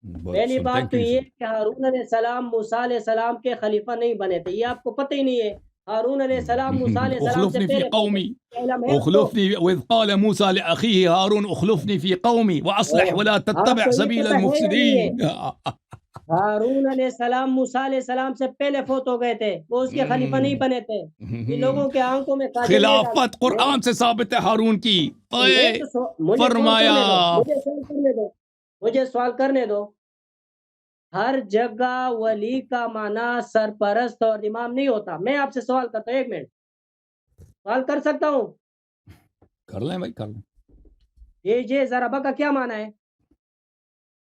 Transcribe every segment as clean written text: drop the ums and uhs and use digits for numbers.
پہلی تھینک بات تو یو یہ کہ ہارون علیہ السلام موسیٰ علیہ السلام کے خلیفہ نہیں بنے تھے، یہ آپ کو پتہ ہی نہیں ہے۔ ہارون علیہ السلام موسیٰ علیہ السلام سے اخلفني في پہلے تھے، قومي علم ہے آپ کو؟ اخلفني واذ قال موسى لاخيه هارون اخلفني في قومي واصلح ولا آپ تتبع کو یہ سبيل پتہ ہے یا نہیں ہے؟ المفسدين ہارون علیہ السلام موسیٰ علیہ السلام سے پہلے فوت ہو گئے تھے، وہ اس کے خلیفہ نہیں بنے تھے۔ یہ لوگوں کے آنکھوں میں کاجل نہیں ڈالتے۔ خلافت قرآن سے ثابت ہے ہارون کی میں تو مجھے سوال فرمایا کرنے دو، مجھے سوال کرنے دو۔ ہر جگہ ولی کا معنی سرپرست اور امام نہیں ہوتا۔ میں آپ سے سوال کرتا ہوں، ایک منٹ سوال کر سکتا ہوں؟ کر لیں بھائی کر لیں۔ یہ ضربہ کا کیا معنی ہے؟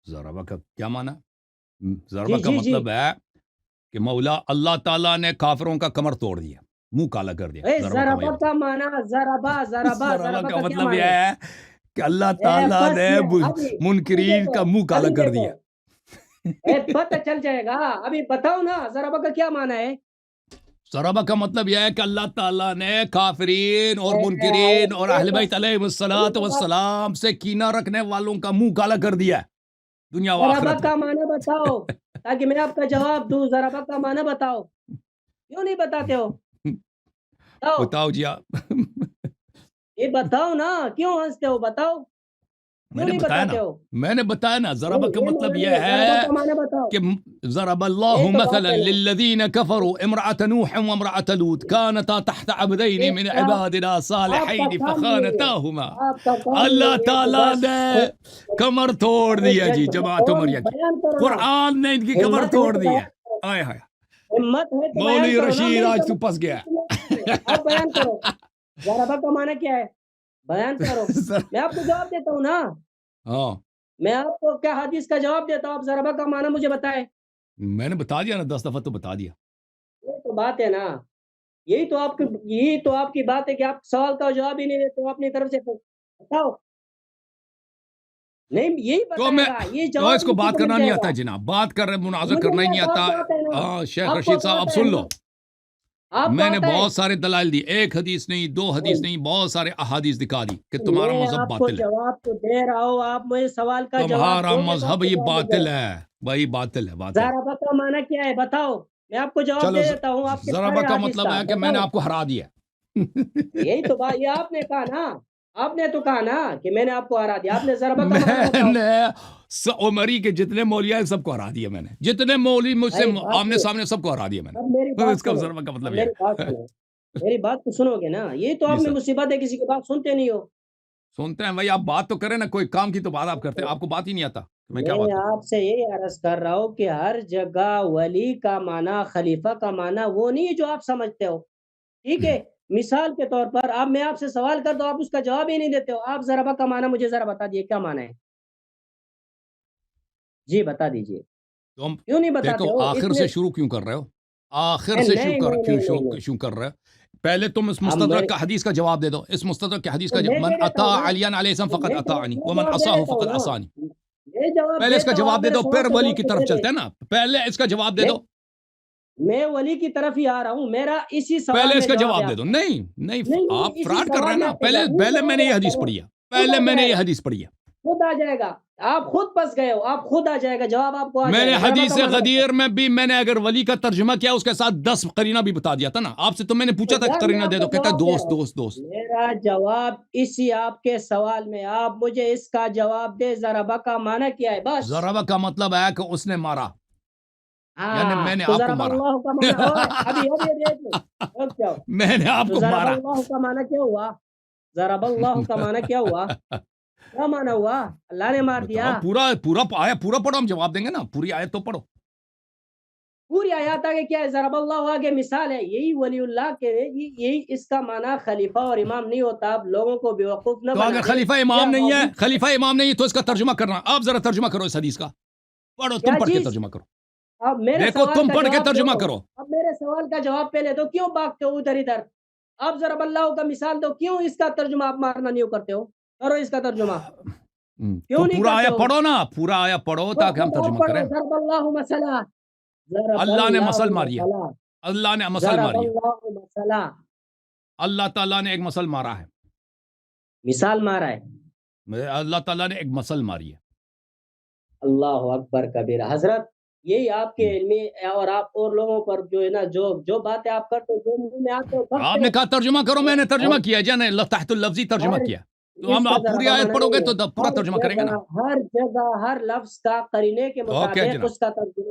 ضربہ کا کیا معنی؟ ضربہ جی کا جی جی مطلب ہے کہ مولا اللہ تعالیٰ نے کافروں کا کمر توڑ دیا، منہ کالا کر دیا۔ ضربہ کا معنی ضربہ ضربہ کا کا کیا مطلب معنی یہ ہے؟ ہے کہ اللہ تعالیٰ بس نے یہ ابھی منکرین کا منہ کالا ابھی کر دیکھو، دیا۔ پتہ چل جائے گا۔ ابھی بتاؤ نا ضربہ کا کیا معنی ہے؟ ضربہ کا مطلب یہ ہے کہ اللہ تعالیٰ نے کافرین اور منکرین اور اہل بیت علیہ والسلام سے کینہ رکھنے والوں کا منہ کالا کر دیا ہے دنیا و ضربہ آخرت کا میں۔ معنی بتاؤ تاکہ میں آپ کا جواب دوں۔ ضربہ کا معنی بتاؤ، کیوں نہیں بتاتے ہو؟ بتاؤ، بتاؤ جی آپ۔ یہ بتاؤ نا، کیوں ہنستے ہو؟ بتاؤ، میں کیوں نے نہیں بتایا نا، بتاتے ہو؟ میں نے بتایا نا ضربہ کا مطلب معنی یہ نہیں، ضربہ ہے کا معنی بتاؤ۔ کہ ضرب الله یہ تو بات مثلا ہے نا، للذين كفروا امرأة نوح وامرأة لوط كانتا تحت عبدين من عبادنا آپ کا صالحين کام نہیں ہے، فخانتاهما۔ آپ کا کام اللہ نہیں ہے کہ تعالیٰ بس نے کمر توڑ دیا جی جماعت عمریہ کی، بیان کرو نا۔ قرآن نے ان کی کمر ہمت ہے توڑ تو دی بیان ہے۔ کرو، آئے ہائے ہمت ہے تو بیان مولوی کرو نا۔ رشید میری آج تو سمجھ پس گیا۔ آپ بیان کرو، ضربہ کا معنی کیا ہے؟ بیان کرو، میں آپ کو جواب دیتا ہوں نا۔ ہاں میں آپ کو کیا حدیث کا جواب دیتا ہوں، آپ ضربہ کا معنی مجھے بتائیں۔ میں نے بتا دیا نا، 10 دفعہ تو بتا دیا۔ یہ تو بات ہے نا، یہی تو آپ کی بات ہے کہ آپ سوال کا جواب ہی نہیں دیتے ہو اپنی طرف سے۔ بتاؤ، نہیں یہی تو میں بتائے گا، یہ تو جواب اس کو اسی بات کو مل کرنا نہیں جائے آتا گا۔ ہے جناب، بات کر رہے مناظر مجھے کرنا ہی نہیں کیا آتا۔ بات ہے نا، ہاں شیخ آپ کو رشید صاحب تو اب آتا سن ہے لو، نا، آپ کو میں نے آتا ہے۔ بہت سارے دلائل دی، ایک حدیث نہیں، 2 حدیث نہیں، بہت سارے احادیث دکھا دی کہ تمہارا میں مذہب آپ کو باطل ہے، جواب تو دے رہا ہوں، آپ مجھے سوال کا جواب تمہارا دو گے تو آپ مذہب کو ہی جواب مل باطل جائے گا۔ ہے، وہی باطل ہے باطل۔ ضربہ کا معنی کیا ہے بتاؤ، میں آپ کو جواب چلو دے دیتا ہوں آپ کے ضربہ سارے کا حدیث مطلب کا۔ ہے کہ میں نے بتاؤ، آپ کو ہرا دیا۔ یہی تو بات، یہ آپ نے کہا نا، آپ نے تو کہا نا کہ میں نے آپ کو ہرا دیا۔ آپ نے ضربہ کا معنی میں بتاؤ۔ نے عمری کے جتنے مولوی ہیں سب کو ہرا دیا میں نے، جتنے مولوی مجھ سے بھائی بات آمنے سنو، سامنے سب کو ہرا دیا میں اب میری نے۔ بات اس کا سنو، ضربہ کا اب مطلب یہ میری بات ہے۔ سنو، میری بات تو سنو گے نا؟ یہ تو جی آپ میں سر مصیبت ہے، کسی کی بات سنتے نہیں ہو۔ سنتے ہیں بھائی، آپ بات تو کریں نا، کوئی کام کی تو بات آپ کرتے ہیں، آپ کو بات ہی نہیں آتا میں کیا میں بات کروں۔ آپ سے یہی عرض کر رہا ہوں کہ ہر جگہ ولی کا معنی، خلیفہ کا معنی وہ نہیں ہے جو آپ سمجھتے ہو، ٹھیک ہے؟ مثال کے طور پر اب میں آپ سے سوال کر دو، آپ اس کا جواب ہی نہیں دیتے ہو۔ آپ ضربہ کا معنی مجھے ذرا بتا دیجیے، کیا معنی ہے؟ جی بتا دیجیے، تم کیوں نہیں دیکھو بتاتے ہو؟ آخر سے شروع کیوں کر رہے ہو، آخر سے نہیں نہیں نہیں نہیں نہیں، کیوں کر رہے ہو؟ پہلے تم اس اب مستدرک کا حدیث کا جواب دے دو، اس مستدرک کی حدیث کا میں من دے دیتا اطاع ہوں نا، علی علیہ السلام فقد اطاعنی میں ومن جواب دے عصاه دیتا ہوں فقد نا، عصانی۔ میں جواب پہلے اس کا دیتا ہوں، آپ جواب دے میرے دو، سوال پھر کا ولی جواب کی تو طرف دے دیں۔ چلتے ہیں نا، پہلے اس کا جواب دے دو، میں ولی کی طرف ہی آ رہا ہوں، میرا اسی سوال پہلے اس میں کا جواب ہے جواب دے آپ دو۔ کا۔ نہیں نہیں نہیں نہیں، آپ اسی فراڈ کر رہے سوال ہیں میں نا، آپ کے جواب نہیں، پہلے میں نے جواب یہ آپ حدیث کرو، پڑھی ہے، خود پہلے آ میں نے جائے یہ گا، حدیث پڑھی ہے، خود آ جائے گا، آپ خود پھنس گئے ہو، آپ خود آ جائے گا، جواب آپ کو آ میں جائے نے گا۔ ضربہ کا حدیث معنی بتاؤ۔ غدیر میں بھی میں نے اگر ولی کا ترجمہ کیا اس کے ساتھ 10 قرینہ بھی بتا دیا تھا نا آپ سے، تو میں نے پوچھا تھا کہ یار میں قرینہ آپ دے کو دو، کہتا ہے جواب دے رہا دوست ہوں، دوست دوست۔ میرا جواب اسی آپ کے سوال میں، آپ مجھے اس کا جواب دے، ضربہ کا معنی کیا ہے بس۔ ضربہ کا مطلب ہے کہ اس نے مارا، یعنی ہاں میں نے تو آپ کو ضرب مارا۔ اللہ کا معنی، اوے ابھی ایک منٹ، رک جاؤ، میں نے آپ تو کو ضرب مارا۔ اللہ کا معنی کیا ہوا؟ ضرب اللہ کا معنی کیا ہوا؟ کیا معنی ہوا؟ اللہ نے مار بتاؤ، دیا؟ پورا پورا آیا پورا پڑھو، ہم جواب دیں گے نا، پوری آیت تو پڑھو۔ پوری آیات آگے کیا ہے؟ ضرب اللہ آگے مثال ہے، یہی ولی اللہ کے، یہی اس کا معنی خلیفہ اور امام نہیں ہوتا۔ آپ لوگوں کو بیوقوف نہ تو بنا اگر دیں۔ خلیفہ یہ امام نہیں ہے، حدیث خلیفہ امام نہیں ہے تو اس کا ترجمہ کرنا، آپ ذرا ترجمہ کرو اس حدیث کا، پڑھو، کیا تم پڑھ کے چیز؟ ترجمہ کرو، اب میرے دیکھو سوال تم کا پڑھ کے جواب دو، ترجمہ کرو۔ اب میرے سوال کا جواب پہلے دو، کیوں بھاگتے ہو ادھر ادھر؟ آپ ضرب اللہ کا مثال دو، کیوں اس کا ترجمہ آپ مارنا نہیں کرتے ہو؟ کرو اس کا ترجمہ، کیوں تو نہیں پورا کرتے آیا ہو؟ پڑھو نا، پورا آیا پڑھو تو تاکہ ہم خود آپ ترجمہ کریں۔ پڑھو، ضرب اللہ مثلا، ضرب اللہ نے اللہ مسل ماری ہے، مثلا، اللہ نے مسل ضرب ماری ہے، اللہ مثلا، اللہ تعالیٰ نے ایک مسل مارا ہے، مثال مارا ہے۔ اللہ تعالیٰ نے ایک مسل ماری ہے۔ اللہ اکبر کبیرہ حضرت یہی آپ کے علمی اور آپ اور لوگوں پر جو ہے نا جو باتیں آپ کرتے ہو جو منہ میں آتے ہو آپ کرتے نے ہو کہا ترجمہ کرو، میں نے ترجمہ اور کیا جانے تحت اللفظی ترجمہ ہر کیا، تو اس ہم کا آپ پوری ذرا آیت مانا پڑھو گے نہیں تو ہے پورا ترجمہ کریں گے نا۔ جگہ ہر لفظ کا قرینے کے اوکے مطابق جناب۔ اس کا ترجمہ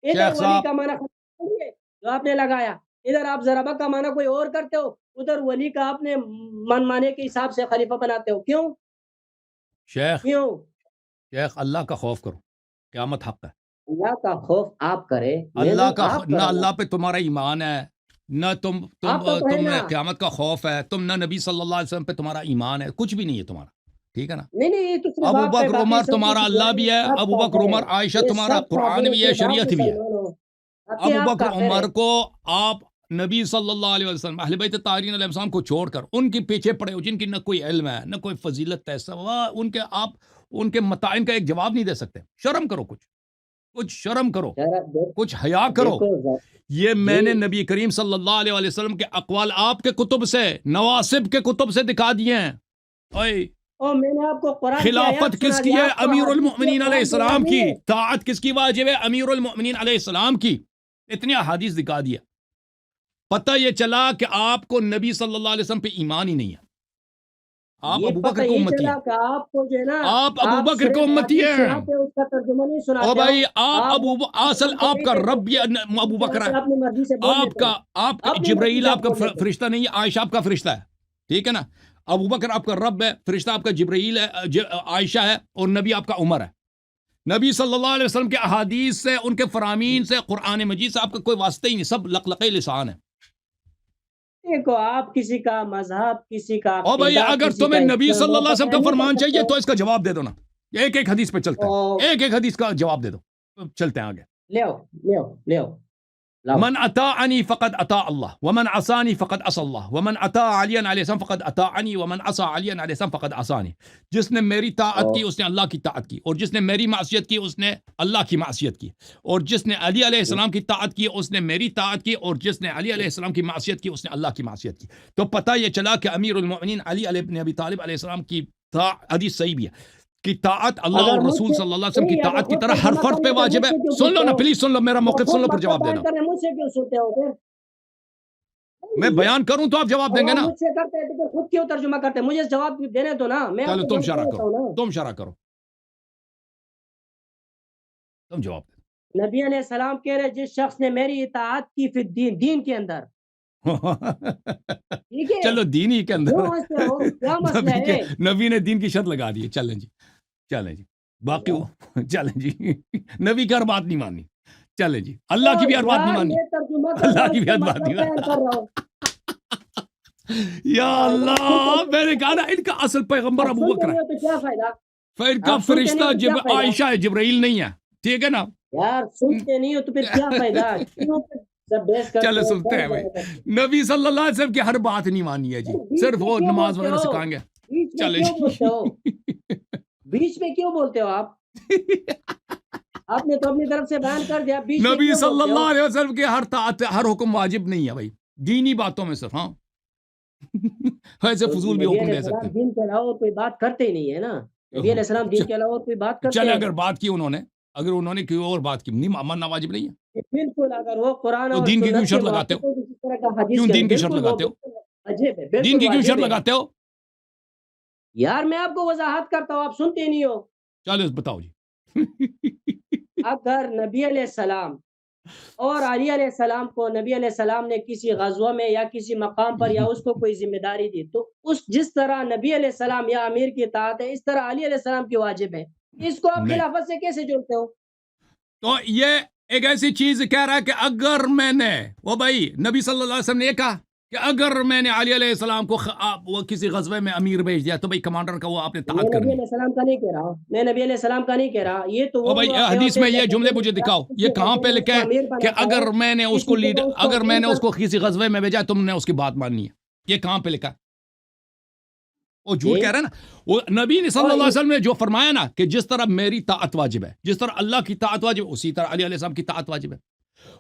ادھر شیخ ولی صاحب کا معنی خلیفہ جو آپ نے لگایا، ادھر آپ ضربہ کا معنی کوئی اور کرتے ہو، ادھر ولی کا آپ نے من مانے کے حساب سے خلیفہ بناتے ہو، کیوں شیخ کیوں شیخ اللہ کا خوف کرو، قیامت حق ہے۔ اللہ کا خوف آپ کرے میں اللہ نہیں کا آپ نہ کرو اللہ پہ تمہارا ایمان ہے، نہ آپ کا تو ہے تم نا قیامت کا خوف ہے، تم نہ نبی صلی اللہ علیہ وسلم پہ تمہارا ایمان ہے، کچھ بھی نہیں ہے تمہارا، ٹھیک ہے نا۔ نہیں یہ تو صرف ابو آپ پہ بکر باقی عمر سب تمہارا کچھ اللہ بھی ہے، آپ ابو کا بکر ہے عمر عائشہ یہ تمہارا سب قرآن کافروں بھی سے ہے، باپ شریعت بھی ہے۔ مسلمان ہو باقی ابو آپ بکر کافر عمر ہیں کو آپ نبی صلی اللہ علیہ وسلم اہل بیت طاہرین علیہ السلام کو چھوڑ کر ان کے پیچھے پڑے ہو جن کی نہ کوئی علم ہے نہ کوئی فضیلت ہے، سوا آپ ان کے متائن کا ایک جواب نہیں دے سکتے۔ شرم کرو، کچھ شرم کرو، کچھ حیا کرو۔ دیکھو یہ میں جی نے نبی کریم صلی اللہ علیہ وسلم کے اقوال آپ کے کتب سے، نواسب کے کتب سے دکھا دیے ہیں۔ اوئے اور میں نے آپ کو قرآن کی خلافت آیات کس سنا کی دی ہے؟ آپ کو امیر حدیث سے المؤمنین علیہ قرآن السلام نہیں کی۔ ہے طاعت کس کی واجب ہے؟ امیر المؤمنین علیہ السلام کی۔ اتنی احادیث دکھا دیا، پتہ یہ چلا کہ آپ کو نبی صلی اللہ علیہ وسلم پہ ایمان ہی نہیں ہے، آپ یہ ابو پتہ بکر کو یہ امتی چلا ہیں، کہ آپ کو جو ہے نا آپ ابو بکر کو صرف امتی حدیث ہیں۔ سناتے ہو اس کا ترجمہ نہیں او سناتے ہو بھائی آپ آپ اصل قرآن کو آپ نہیں کا دیتے رب یہ ابو چلا بکر ہے، کر اپنی مرضی سے بول دیتے ہو آپ کا اپنی مرضی جبرائیل سے آپ کا بول دیتے ہو فرشتہ نہیں ہے، عائشہ آپ کا فرشتہ ہے، ٹھیک ہے نا۔ ابو بکر آپ کا رب ہے، فرشتہ آپ کا جبرائیل ہے، عائشہ ہے، اور نبی آپ کا عمر ہے۔ نبی صلی اللہ علیہ وسلم کے احادیث سے، ان کے فرامین سے، قرآن مجید سے آپ کا کوئی واسطہ ہی نہیں، سب لقلقے لسان ہے۔ دیکھو آپ کسی کا مذہب کسی کا او بھائی عقیدہ اگر کسی کا تمہیں نبی اسلام صلی اللہ وہ علیہ وسلم کا بیان نہیں کر فرمان سکتے چاہیے ہو تو اس کا جواب دے دو نا، ایک ایک حدیث پہ چلتے اور ہیں، ایک ایک حدیث کا جواب دے دو، چلتے ہیں آگے۔ لے آؤ من اطاعنی فقد اطاع اللہ ومن عصانی فقد عصى اللہ ومن اطاع علی علیہ السلام فقد اطاعنی ومن عصى علی علیہ السلام فقد عصانی۔ جس نے میری طاعت کی اس نے اللہ کی طاعت کی، اور جس نے میری معصیت کی اس نے اللہ کی معصیت کی، اور جس نے علی علیہ السلام کی طاعت کی اس نے میری طاعت کی، اور جس نے علی علیہ السلام کی معصیت کی اس نے اللہ کی معصیت کی۔ تو پتہ یہ چلا کہ امیر المؤمنین علی بن ابی طالب علیہ السلام کی حدیث صحیح بھی ہے کہ طاعت اللہ اگر اور مجھ رسول سے صلی اللہ علیہ وسلم کی نہیں اگر طاعت کی خود طرح ہر ترجمہ فرد کرنے پہ تو واجب مجھ ہے۔ سے کیوں سن لو پوچھتے نا ہو پلیز، سن لو، میرا موقف سن خود لو پھر مسئلہ جواب بیان دینا۔ کرنے مجھ سے کیوں سنتے ہو پھر میں بیان کروں تو آپ جواب دیں اور گے آپ نا۔ مجھ سے کرتے ہیں تو پھر خود کیوں ترجمہ کرتے ہیں؟ مجھے جواب دینے دو نا، میں آپ چلو کو تم جواب شرح دے دیتا کرو، ہوں نا۔ تم شرح کرو، تم جواب دو۔ نبی علیہ السلام کہہ رہے جس شخص نے میری اطاعت کی فی الدین دین کے اندر، ٹھیک ہے چلو دین ہی کے کیوں اندر ہنستے ہو کیا مسئلہ ہے؟ نبی نے دین کی شرط لگا دی ہے، چلیں جی، چلیں جی، باقی چلیں جی، نبی کی ہر بات نہیں ماننی، چلیں جی، اللہ کی بھی ہر بات نہیں یار ماننی، میں ترجمہ کر رہا اللہ ہوں کی اس بھی کا ہر بات مطلب نہیں بیان کر رہا ہوں یا اللہ، میں نے کہا نا ان کا اصل پیغمبر اب ابو سنتے بکر نہیں ہے، ہو تو کیا فائدہ؟ پھر کا آپ سنتے نہیں فرشتہ ہو تو کیا فائدہ؟ عائشہ ہے، جبرائیل نہیں ہے، ٹھیک ہے نا۔ یار سنتے نہیں ہو تو پھر کیا فائدہ؟ کیوں سب بحث کرتے چلو ہو سنتے ہیں بھائی، نبی صلی اللہ علیہ وسلم کی ہر بات نہیں مانی ہے جی، بیچ صرف میں وہ کیوں نماز بولتے وغیرہ ہو؟ سکھائیں گے، بیچ میں چلے کیوں بولتے ہو؟ جی۔ بیچ میں کیوں بولتے ہو آپ نے تو اپنی طرف سے بیان کر دیا، بیچ میں نبی کیوں صلی بولتے ہو؟ اللہ علیہ وسلم کے ہر طاعت ہر حکم واجب نہیں ہے بھائی، دینی باتوں میں صرف، ہاں ایسے فضول بھی نبی حکم علیہ دے سکتے السلام دین کے علاوہ اور کوئی بات کرتے ہی نہیں ہے نا، نبی علیہ السلام دین کے علاوہ اور کوئی بات ہیں۔ کرتے چلے ہیں؟ اگر بات کی انہوں نے، اگر انہوں نے کوئی اور بات کی، نہیں ماننا واجب نہیں ہے، بالکل اگر وہ قرآن تو اور دین کی کیوں سنت کے شرط لگاتے ہو؟ موافق ہو کسی طرح کا حدیث کیوں کے دین کی شرط بالکل وہ لگاتے ہو؟ بالکل عجیب ہے، دین بالکل کی کیوں واجب شرط ہے لگاتے ہو؟ یار میں آپ کو وضاحت کرتا ہوں آپ سنتے نہیں ہو۔ چلو بتاؤ جی۔ اگر نبی علیہ السلام اور علی علیہ السلام کو نبی علیہ السلام نے کسی غزوہ میں یا کسی مقام پر یا اس کو کوئی ذمہ داری دی، تو جس طرح نبی علیہ السلام یا امیر کی اطاعت ہے اس طرح علی علیہ السلام کی واجب ہے، اس کو آپ نہیں، خلافت سے کیسے جوڑتے ہو؟ تو یہ ایک ایسی چیز کہہ رہا ہے کہ اگر میں نے، وہ بھائی نبی صلی اللہ علیہ وسلم نے یہ کہا کہ اگر میں نے علی علیہ السلام کو وہ کسی غزوے میں امیر بھیج دیا تو بھائی کمانڈر کا وہ آپ نے میں طاعت نبی کرنی۔ علیہ السلام کا نہیں کہہ رہا ہوں، میں نبی علیہ السلام کا نہیں کہہ رہا، یہ تو او وہ بھائی واقعہ حدیث ہوتے میں ہیں یہ جب جملے نبی مجھے علیہ دکھاؤ، السلام یہ کسی کہاں پہ غزوے میں اس لکھا کو ہے امیر کہ بناتا اگر ہے، میں نے اس کو کسی جگہ اگر میں نے اس کو کسی غزوے میں بھیجا تم نے اس کی بات ماننی ہے، یہ کہاں پہ لکھا ہے؟ وہ جھوٹ کہہ رہا ہے نا، وہ نبی نے صلی اور اللہ علیہ وسلم نے جو فرمایا نا کہ جس طرح میری طاعت واجب ہے، جس طرح اللہ کی طاعت واجب ہے، اسی طرح علی علیہ السلام کی طاعت واجب ہے،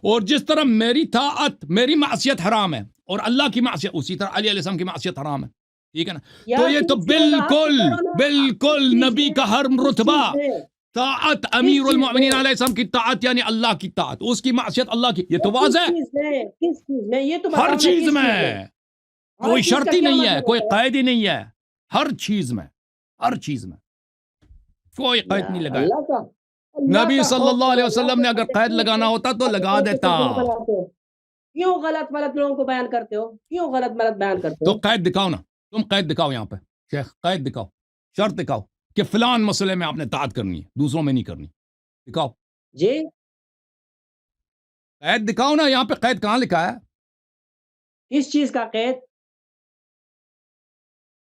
اور جس طرح میری طاعت میری معصیت حرام ہے اور اللہ کی معصیت اسی طرح علی علیہ السلام کی معصیت حرام ہے، ٹھیک ہے نا۔ تو یار یہ تم تو اس کی وضاحت تو بالکل کرو نا، بالکل اس چیز نبی میں کا ہر اس رتبہ چیز میں طاعت امیر المؤمنین علیہ السلام کی طاعت یعنی اللہ کی طاعت، اس کی معصیت اللہ کی، یہ تو واضح ہے کس چیز میں یہ تو ہر چیز میں، کوئی شرط ہی نہیں ہے، کوئی قید ہی نہیں ہے، ہر چیز میں، ہر چیز میں کوئی قید نہیں لگایا۔ نبی صلی اللہ علیہ وسلم نے اگر قید لگانا ہوتا تو لگا دیتا۔ کیوں غلط ملت لوگوں کو بیان کرتے ہو؟ کیوں غلط ملت بیان کرتے ہو؟ تو قید دکھاؤ نا، تم قید دکھاؤ یہاں پہ، شیخ قید دکھاؤ، شرط دکھاؤ کہ فلان مسئلے میں آپ نے طاعت کرنی ہے، دوسروں میں نہیں کرنی، دکھاؤ جی قید دکھاؤ نا، یہاں پہ قید کہاں لکھا ہے؟ کس چیز کا قید؟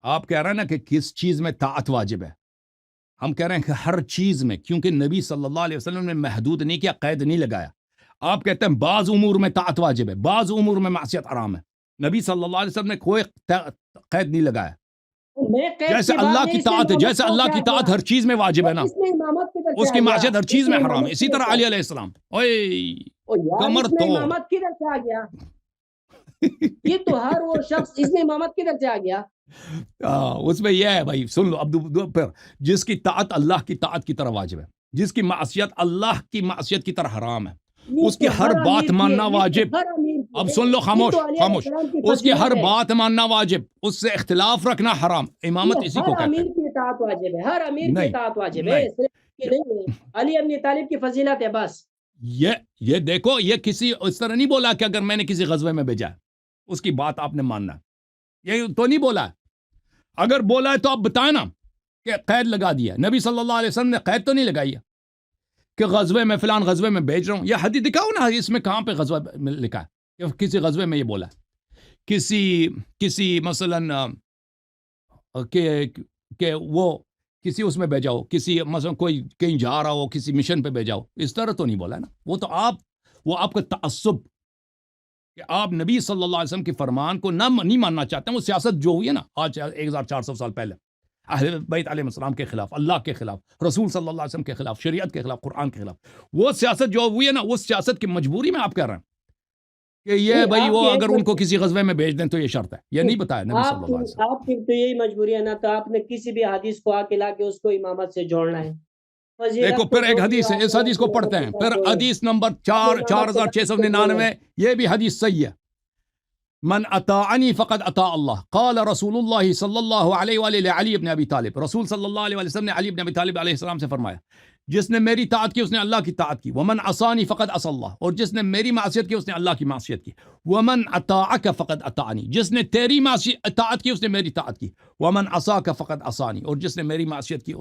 آپ کہہ رہے ہیں نا کہ کس چیز میں طاعت واجب ہے، ہم کہہ رہے ہیں کہ ہر چیز میں، کیونکہ نبی صلی اللہ علیہ وسلم نے محدود نہیں کیا، قید نہیں لگایا۔ آپ کہتے ہیں بعض امور میں طاعت واجب ہے، بعض امور میں معصیت حرام ہے، نبی صلی اللہ علیہ وسلم نے کوئی قید نہیں لگایا۔ جیسے اللہ کی طاعت ہے، جیسے اللہ کی طاعت ہر چیز میں واجب ہے نا، اس کی معصیت ہر چیز میں حرام ہے۔ اسی طرح علی علیہ السلام، اوئے کمر توڑ، امامت کدھر سے آ گیا؟ یہ تو ہر وہ شخص، اس میں امامت کدھر سے آ گیا؟ اس میں یہ ہے بھائی، سن لو پھر، جس کی طاعت اللہ کی طاعت کی طرح واجب ہے، جس کی معصیت اللہ کی معصیت کی طرح حرام ہے، اس کی ہر بات ماننا واجب۔ اب سن لو، خاموش خاموش، اس کی ہر بات ماننا واجب، اس سے اختلاف رکھنا حرام۔ امامت اسی کو کہتے ہیں۔ ہر امیر کی اطاعت واجب ہے، ہر امیر کی اطاعت واجب ہے، علی ابن طالب کی فضیلت ہے بس۔ یہ دیکھو، یہ کسی اس طرح نہیں بولا کہ اگر میں نے کسی غزوے میں بھیجا ہے اس کی بات آپ نے ماننا ہے، یہ تو نہیں بولا ہے۔ اگر بولا ہے تو آپ بتائیں نا کہ قید لگا دیا۔ نبی صلی اللہ علیہ وسلم نے قید تو نہیں لگائی ہے کہ غزوے میں فلان غزوے میں بھیج رہا ہوں۔ یہ حدیث دکھاؤ نا، اس میں کہاں پہ غزوہ لکھا ہے کہ کسی غزوے میں یہ بولا ہے؟ کسی مثلاً کہ وہ کسی اس میں بھیجا ہو، کسی مثلا کوئی کہیں جا رہا ہو، کسی مشن پہ بھیجا ہو، اس طرح تو نہیں بولا ہے نا۔ وہ تو آپ کا تعصب کہ آپ نبی صلی اللہ علیہ وسلم کے فرمان کو نہیں ماننا چاہتے ہیں۔ وہ سیاست جو ہوئی ہے نا آج 1400 سال پہلے اہل بیت علیہ السلام کے خلاف، اللہ کے خلاف، رسول صلی اللہ علیہ وسلم کے خلاف، شریعت کے خلاف، قرآن کے خلاف، وہ سیاست جو ہوئی ہے نا، اس سیاست کی مجبوری میں آپ کہہ رہے ہیں کہ یہ بھائی وہ اگر ان کو کسی غزوے میں بھیج دیں تو یہ شرط ہے۔ یہ نہیں بتایا نبی صلی اللہ علیہ وسلم۔ آپ کی تو یہی مجبوری ہے نا، تو آپ نے کسی بھی حدیث کو آ کے لا کے اس کو امامت سے جوڑنا ہے۔ دیکھو پھر ایک حدیث ہے، اس حدیث کو پڑھتے ہیں، پھر حدیث نمبر 4699، یہ بھی حدیث صحیح ہے۔ من اطاعنی فقد اطاع اللہ، قال رسول اللہ صلی اللہ علیہ وآلہ لعلی بن ابی طالب، رسول صلی اللہ علیہ وسلم نے علی بن ابی طالب علیہ السلام سے فرمایا، جس نے میری طاعت کی اس نے اللہ کی طاعت کی، ومن عصانی فقد عصى اللہ، اور جس نے میری معصیت کی اس نے اللہ کی معصیت کی، ومن اطاعک فقد اطاعنی، جس نے تیری طاعت کی اس نے میری طاعت کی، ومن عصاک فقد عصانی، اور جس نے میری معصیت کی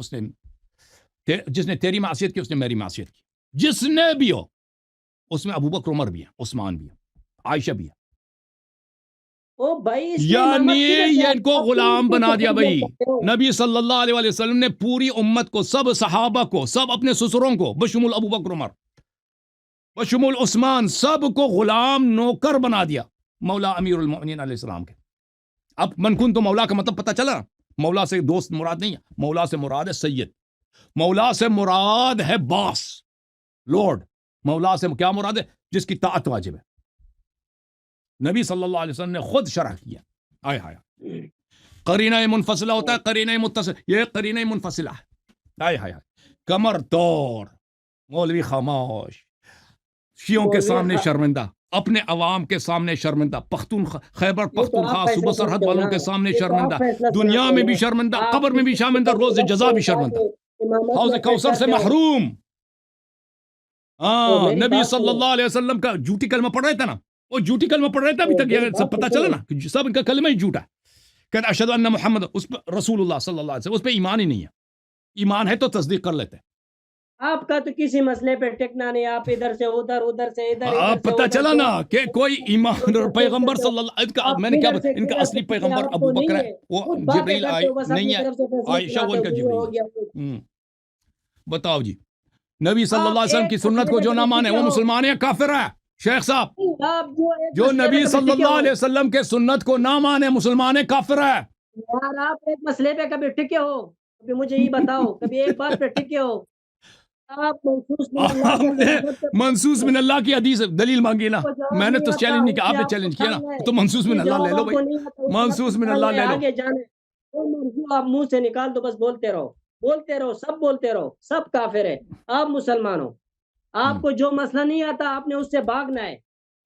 جس نے تیری معصیت کی اس نے میری معصیت کی۔ جس نے بھی ہو، اس میں ابو بکر، عمر بھی ہے، عثمان بھی ہے، عائشہ بھی ہے۔ یعنی یہ ان کو غلام بنا دیا بھائی۔ نبی صلی اللہ علیہ وسلم نے پوری امت کو، سب صحابہ کو، سب اپنے سسروں کو بشمول ابو بکر، عمر، بشمول عثمان، سب کو غلام نوکر بنا دیا مولا امیر المؤمنین علیہ السلام کے۔ اب من کن تو مولا کا مطلب پتہ چلا، مولا سے دوست مراد نہیں ہے، مولا سے مراد ہے سید، مولا سے مراد ہے باس، لارڈ۔ مولا سے کیا مراد ہے؟ جس کی طاعت واجب ہے۔ نبی صلی اللہ علیہ وسلم نے خود شرح کیا۔ آئے ہائے، قرینہ منفصلہ ہوتا ہے، قرینہ متصل، یہ قرینہ منفصلہ ہے۔ آئے ہائے، کمر توڑ، مولوی خاموش، شیعوں کے سامنے شرمندہ، اپنے عوام کے سامنے شرمندہ، خیبر پختونخوا صوبہ سرحد والوں کے سامنے شرمندہ، دنیا میں بھی شرمندہ، قبر میں بھی شرمندہ، روز جزا بھی شرمندہ، حوض کوثر سے محروم۔ نبی صلی اللہ علیہ وسلم کا جھوٹی کلمہ پڑھ رہے تھے نا، وہ جھوٹی کلمہ پڑھ رہے تھے، ابھی تک یہ سب پتہ چلا نا کہ سب ان کا کلمہ ہی جھوٹا ہے۔ کہتے اشہد ان محمد، اس پر رسول اللہ صلی اللہ علیہ وسلم، اس پہ ایمان ہی نہیں ہے۔ ایمان ہے تو تصدیق کر لیتے۔ آپ کا تو کسی مسئلے پہ ٹکنا نہیں، آپ ادھر سے ادھر، ادھر سے ادھر، آپ پتہ چلا نا کہ کوئی ایمان، پیغمبر صلی اللہ علیہ وسلم، میں نے کیا ان کا اصلی پیغمبر ابو بکر ہے، وہ جبریل نہیں ہے، عائشہ ان کا جبریل۔ بتاؤ جی، نبی صلی اللہ علیہ وسلم کی سنت کو جو نہ مانے وہ مسلمان ہے، کافر ہے؟ شیخ صاحب، جو نبی صلی اللہ علیہ وسلم کے سنت کو نہ مانے مسلمان ہے، کافر ہے۔ یار آپ ایک مسئلے پہ کبھی ٹکے ہو؟ کبھی مجھے یہ بتاؤ، کبھی ایک بات پہ ٹکے ہو؟ آپ نے منصوص من اللہ کی حدیث دلیل مانگی نا، میں نے تو چیلنج نہیں کیا، آپ نے چیلنج کیا نا، تو منصوص من اللہ لے لو بھائی، منصوص من اللہ لے لو۔ آپ منہ سے نکال دو، بس بولتے رہو۔ بولتے رہو، سب بولتے رہو، سب کافر ہے. آپ مسلمان ہو، آپ کو جو مسئلہ نہیں آتا آپ نے اس سے بھاگنا ہے،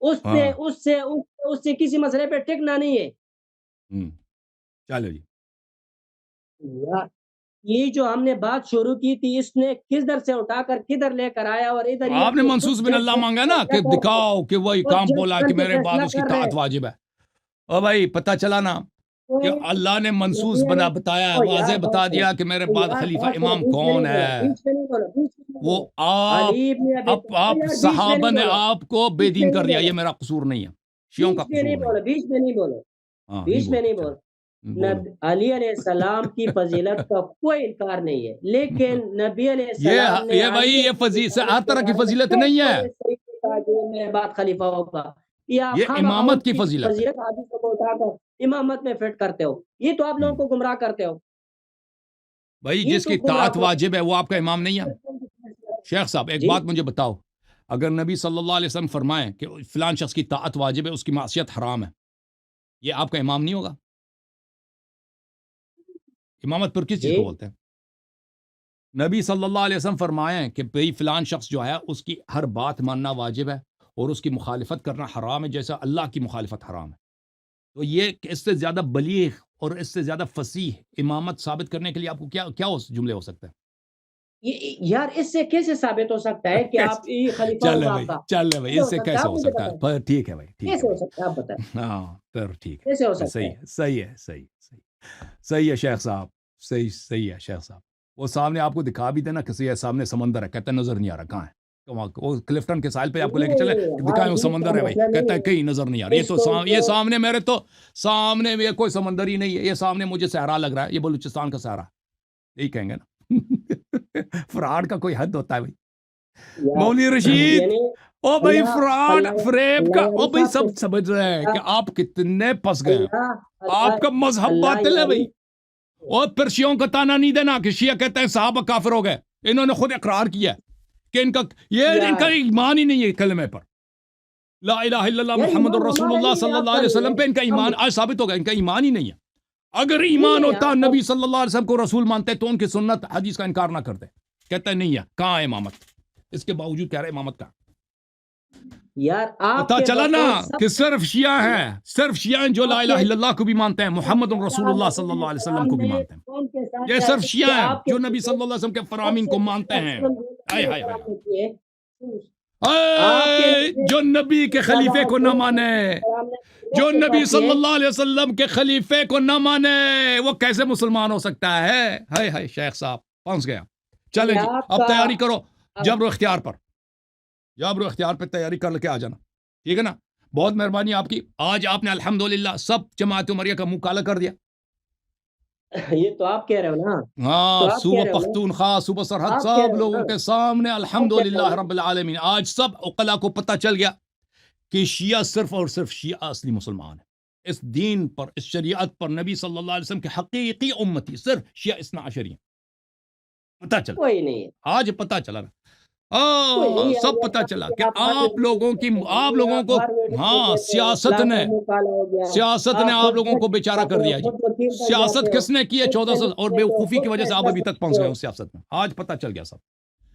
اس سے کسی مسئلے پہ ٹکنا نہیں ہے. چلو جی یہ جو ہم نے بات شروع کی تھی اس نے کدھر سے اٹھا کر کدھر لے کر آیا، اور ادھر یہ آپ نے منصوص بن اللہ مانگا نا کہ دکھاؤ کہ وہی کام بولا کہ میرے بعد اس کی طاعت واجب ہے. او بھائی پتہ چلا نا کہ اللہ نے منصوص بنا بتایا، واضح بتا دیا کہ میرے بعد خلیفہ امام کون ہے. وہ آپ صحابہ نے آپ کو بے دین کر دیا، یہ میرا قصور نہیں ہے، شیعوں کا قصور نہیں ہے. بیچ میں نہیں بولو، ہاں بیچ میں نہیں بولو. علی علیہ السلام کی فضیلت کا کوئی انکار نہیں ہے، لیکن نبی علیہ السلام نے یہ بھائی یہ فضیلت ہر طرح کی فضیلت نہیں ہے، میرے بعد خلیفہ ہوگا، یہ امامت کی فضیلت ہے. حدیثوں کو اٹھا کر امامت میں فٹ کرتے ہو، یہ تو آپ لوگوں کو گمراہ کرتے ہو. بھائی جس کی طاعت واجب ہے وہ آپ کا امام نہیں ہے. شیخ صاحب ایک بات مجھے بتاؤ، اگر نبی صلی اللہ علیہ وسلم فرمائیں کہ فلان شخص کی طاعت واجب ہے، اس کی معصیت حرام ہے، یہ آپ کا امام نہیں ہوگا؟ امامت پر کس چیز کو بولتے ہیں؟ نبی صلی اللہ علیہ وسلم فرمائیں کہ بھئی فلان شخص جو ہے اس کی ہر بات ماننا واجب ہے اور اس کی مخالفت کرنا حرام ہے، جیسا اللہ کی مخالفت حرام ہے. تو یہ اس سے زیادہ بلیغ اور اس سے زیادہ فصیح امامت ثابت کرنے کے لیے آپ کو کیا جملے ہو سکتے ہیں؟ یار اس سے کیسے ثابت ہو سکتا ہے کہ آپ خلیفہ ہوگا آپ کا؟ چل بھائی اس سے کیسے ہو سکتا ہے؟ پھر ٹھیک ہے بھائی، کیسے ہو سکتا ہے آپ بتائیں. ہاں پھر ٹھیک کیسے ہو ہے، سکتا ہے؟ صحیح ہے شیخ صاحب، صحیح ہے شیخ صاحب. وہ سامنے آپ کو دکھا بھی دینا کسی ہے سامنے سمندر ہے، کہتا ہے نظر نہیں آ رہا کہاں ہے. وہ کلفٹن کے ساحل پہ آپ کو لے کے چلے دکھائیں وہ سمندر ہے بھائی، کہتا ہے کہیں نظر نہیں آ رہا. یہ سامنے میرے تو سامنے میں کوئی سمندر ہی نہیں ہے، یہ سامنے مجھے صحرا لگ رہا ہے، یہ بلوچستان کا صحرا، یہی کہیں گے نا. فراڈ کا کوئی حد ہوتا ہے بھائی. مولوی رشید او بھائی فراڈ فریب کا او بھائی سب سمجھ رہے ہیں کہ آپ کتنے پھنس گئے ہیں. آپ کا مذہب باطل ہے بھائی. اور پھر شیعوں کا تانا نہیں دینا کہ شیعہ کہتے ہیں صحابہ کافر ہو گئے. انہوں نے خود اقرار کیا کہ ان کا ایمان ہی نہیں ہے کلمے پر لا الہ الا اللہ محمد رسول اللہ صلی اللہ علیہ وسلم پہ ان کا ایمان آج ثابت ہو گیا، ان کا ایمان ہی نہیں ہے. اگر ایمان ہوتا نبی صلی اللہ علیہ وسلم کو رسول مانتے تو ان کی سنت حدیث کا انکار نہ کرتے. کہتے ہیں نہیں ہے، کہاں ہے امامت؟ اس کے باوجود کہہ رہے امامت کا. یار پتا چلا نا کہ صرف شیعہ ہیں، صرف شیعہ جو لا الہ الا اللہ کو بھی مانتے ہیں، محمد رسول اللہ صلی اللہ علیہ وسلم کو بھی مانتے ہیں. یہ صرف شیعہ ہیں جو نبی صلی اللہ علیہ وسلم کے فرامین کو مانتے ہیں. جو نبی کے خلیفے کو نہ مانے، جو نبی صلی اللہ علیہ وسلم کے خلیفے کو نہ مانے، وہ کیسے مسلمان ہو سکتا ہے؟ ہائے شیخ صاحب پہنچ گیا. چلیں جی اب تیاری کرو جبر و اختیار پر، جبر و اختیار پہ تیاری کر کے آ جانا، ٹھیک ہے نا؟ بہت مہربانی آپ کی. آج آپ نے الحمدللہ سب جماعت عمریہ کا منہ کالا کر دیا. یہ تو آپ کہہ رہے ہو نا. ہاں صوبہ پختونخوا، صوبہ سرحد، سب لوگوں کے سامنے الحمدللہ رب العالمین آج سب عقلاء کو پتہ چل گیا کہ شیعہ صرف اور صرف شیعہ اصلی مسلمان ہے. اس دین پر، اس شریعت پر، نبی صلی اللہ علیہ وسلم کے حقیقی امتی صرف شیعہ اثنا عشری ہیں. پتہ چلا، کوئی نہیں آج پتہ چلا نا. سب پتہ چلا کہ آپ لوگوں کو ہاں سیاست نے آپ لوگوں کو بیچارہ کر دیا. جی سیاست کس نے کی ہے 1400 اور بے وقوفی کی وجہ سے آپ ابھی تک پہنچ گئے اس سیاست میں. آج پتہ چل گیا سب.